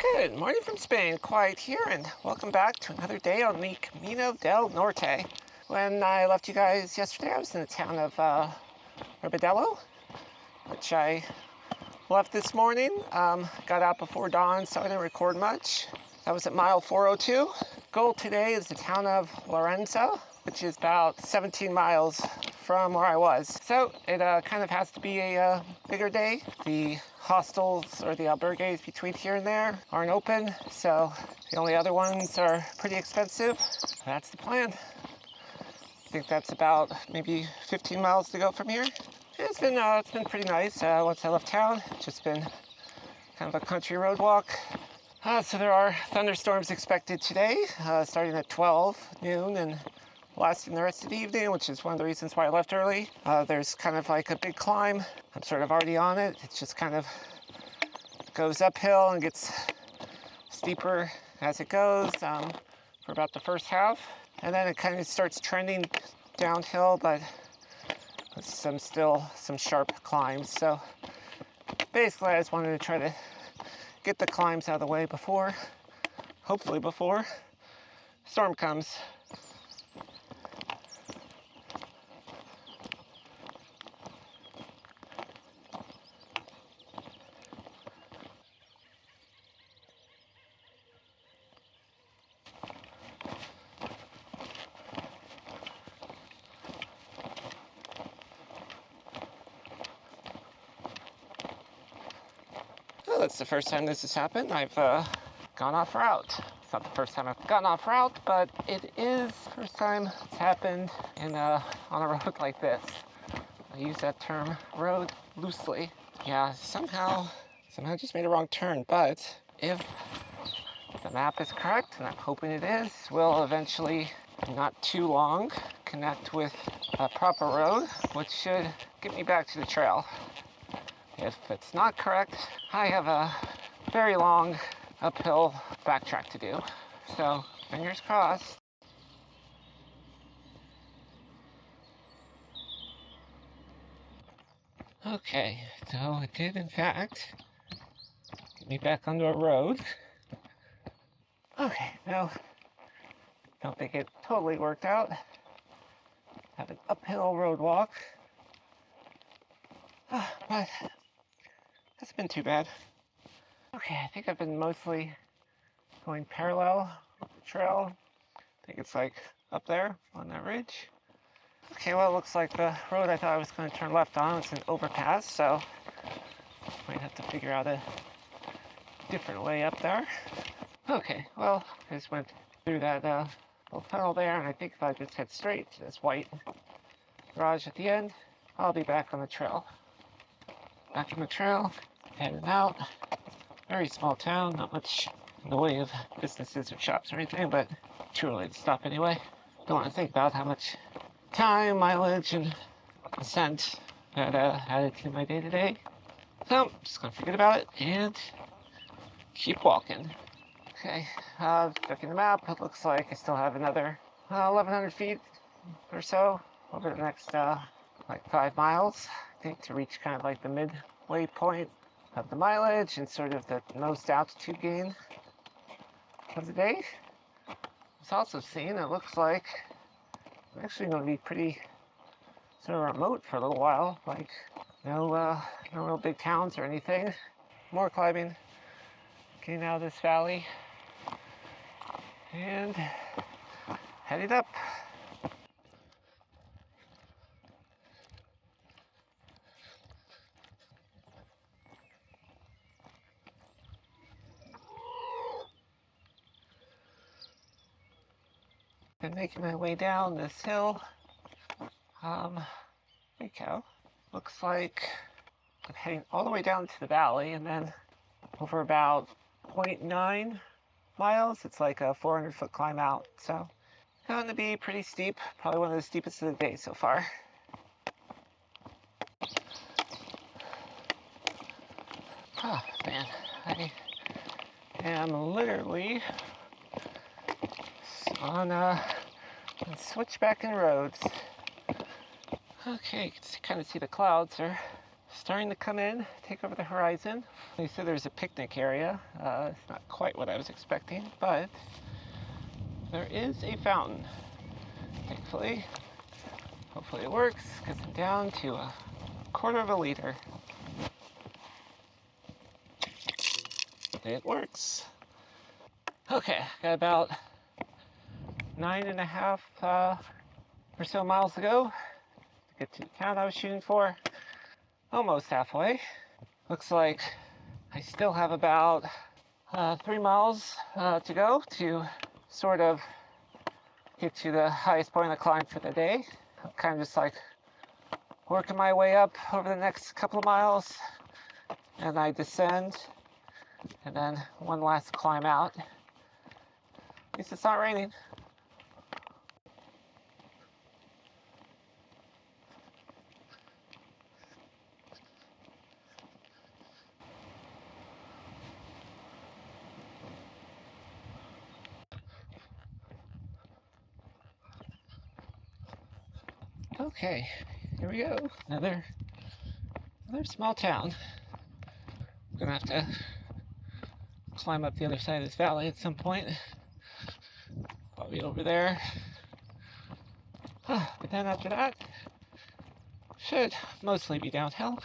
Good morning from Spain, quiet here, and welcome back to another day on the Camino del Norte. When I left you guys yesterday, I was in the town of Rebedelo, which I left this morning. Got out before dawn, so I didn't record much. That was at mile 402. Goal today is the town of Lorenzo, which is about 17 miles from where I was. So it kind of has to be a bigger day. The hostels or the albergues between here and there aren't open, so the only other ones are pretty expensive. That's the plan. I think that's about maybe 15 miles to go from here. It's been pretty nice once I left town. Just been kind of a country road walk. So there are thunderstorms expected today, starting at 12 noon and lasting the rest of the evening, which is one of the reasons why I left early. There's kind of like a big climb. I'm sort of already on it. It just kind of goes uphill and gets steeper as it goes for about the first half. And then it kind of starts trending downhill, but with some sharp climbs. So basically I just wanted to try to get the climbs out of the way hopefully before storm comes. Well, that's the first time this has happened. I've gone off route. It's not the first time I've gone off route, but it is the first time it's happened on a road like this. I use that term road loosely. Yeah, somehow just made a wrong turn, but if the map is correct, and I'm hoping it is, we'll eventually, not too long, connect with a proper road, which should get me back to the trail. If it's not correct, I have a very long uphill backtrack to do. So, fingers crossed. Okay, so it did in fact get me back onto a road. Okay, now, don't think it totally worked out. Have an uphill road walk. But hasn't been too bad. Okay, I think I've been mostly going parallel with the trail. I think it's like up there on that ridge. Okay, well, it looks like the road I thought I was going to turn left on was an overpass, so might have to figure out a different way up there. Okay, well, I just went through that little tunnel there, and I think if I just head straight to this white garage at the end, I'll be back on the trail. Back on the trail, heading out. Very small town, not much in the way of businesses or shops or anything, but too early to stop anyway. Don't want to think about how much time, mileage, and cent that added to my day-to-day. So, I'm just gonna forget about it and keep walking. Okay, checking the map, it looks like I still have another 1,100 feet or so over the next like 5 miles, I think, to reach kind of like the midway point of the mileage and sort of the most altitude gain of the day. It's also seen, it looks like I'm actually going to be pretty sort of remote for a little while, like no real big towns or anything. More climbing, getting out of this valley, and headed up. Been making my way down this hill. There you go. Looks like I'm heading all the way down to the valley, and then over about 0.9 miles, it's like a 400-foot climb out. So, going to be pretty steep. Probably one of the steepest of the day so far. Oh, man. I am literally on switchback in roads. Okay, you can kind of see the clouds are starting to come in, take over the horizon. They said there's a picnic area. It's not quite what I was expecting, but there is a fountain, thankfully. Hopefully it works, because I'm down to a quarter of a liter. It works. Okay, got about 9.5 or so miles to go to get to the town I was shooting for. Almost halfway. Looks like I still have about 3 miles to go to sort of get to the highest point of the climb for the day. I'm kind of just like working my way up over the next couple of miles, and I descend, and then one last climb out. At least it's not raining. Okay, here we go. Another small town. I'm gonna have to climb up the other side of this valley at some point. Probably over there. But then after that, should mostly be downhill.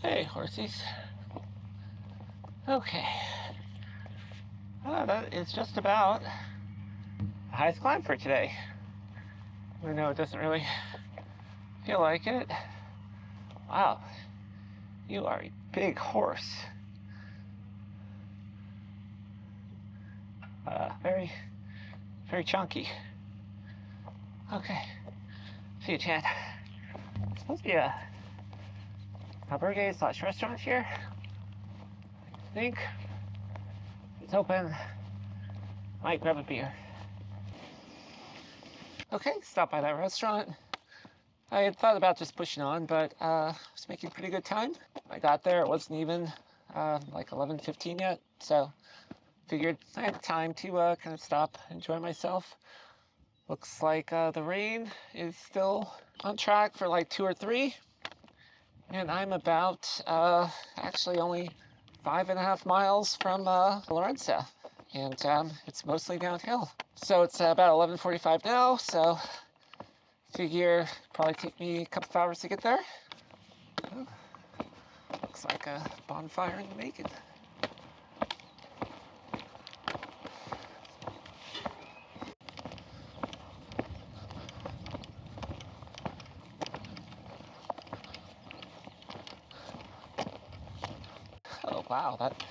Hey, horsies. Okay. That is just about the highest climb for today. I know it doesn't really feel like it. Wow, you are a big horse. Very, very chunky. Okay, see you, Chad. It's supposed to be a burger slash restaurant here. I think it's open. Might grab a beer. Okay, stop by that restaurant. I had thought about just pushing on, but I was making pretty good time. I got there, it wasn't even like 11:15 yet, so figured I had time to kind of stop, enjoy myself. Looks like the rain is still on track for like 2 or 3, and I'm about actually only 5.5 miles from Lorenza, and it's mostly downhill. So it's about 11:45 now, so figure probably take me a couple of hours to get there. Oh, looks like a bonfire in the making. Oh wow, that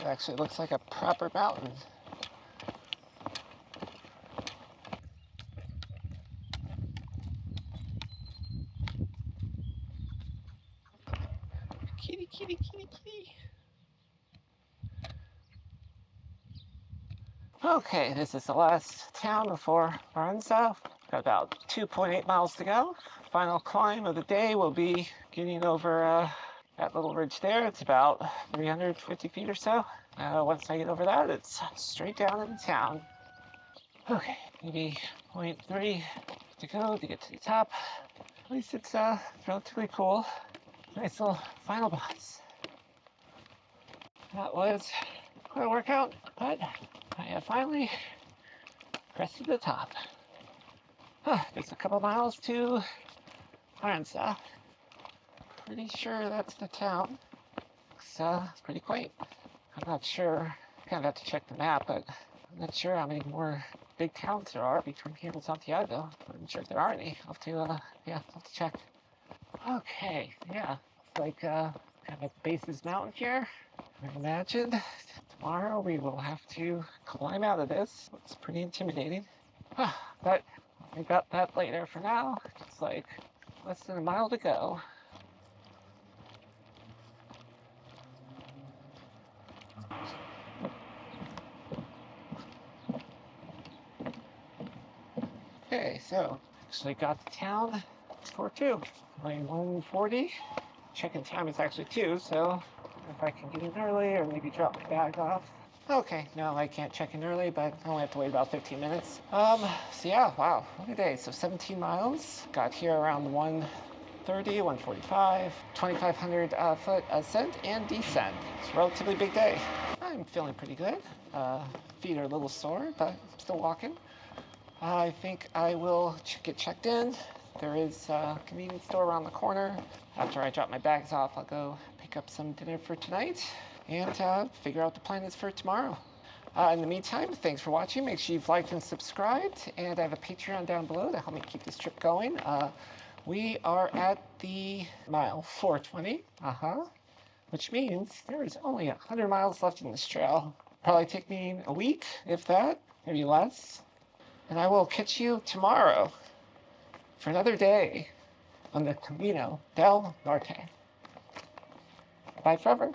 actually looks like a proper mountain. Kitty, kitty, kitty, kitty. Okay, this is the last town before Lorenzo. Got about 2.8 miles to go. Final climb of the day will be getting over that little ridge there. It's about 350 feet or so. Once I get over that, it's straight down into town. Okay, maybe 0.3 to go to get to the top. At least it's relatively cool. Nice little final boss. That was quite a workout, but I have finally crested the top. Just a couple miles to Lorenza. Pretty sure that's the town. Looks pretty quaint. I'm not sure. Kind of have to check the map, but I'm not sure how many more big towns there are between here and Santiago. I'm not sure if there are any. I'll have to, I'll have to check. Okay, yeah. It's like kind of at the base of this mountain here. I imagine tomorrow we will have to climb out of this. It's pretty intimidating. But I got that later. For now, it's like less than a mile to go. Okay, so actually got to town for 2. Only 1:40. Check-in time is actually 2, so if I can get in early or maybe drop my bag off. Okay, no, I can't check in early, but I only have to wait about 15 minutes. So yeah, wow, what a day. So 17 miles, got here around 1:30, 1:45, 2,500 foot ascent and descent. It's a relatively big day. I'm feeling pretty good. Feet are a little sore, but I'm still walking. I think I will get checked in. There is a convenience store around the corner. After I drop my bags off, I'll go pick up some dinner for tonight and figure out the plan is for tomorrow. In the meantime, thanks for watching. Make sure you've liked and subscribed. And I have a Patreon down below to help me keep this trip going. We are at the mile 420, which means there is only 100 miles left in this trail. Probably take me a week, if that, maybe less. And I will catch you tomorrow for another day on the Camino del Norte. Bye forever.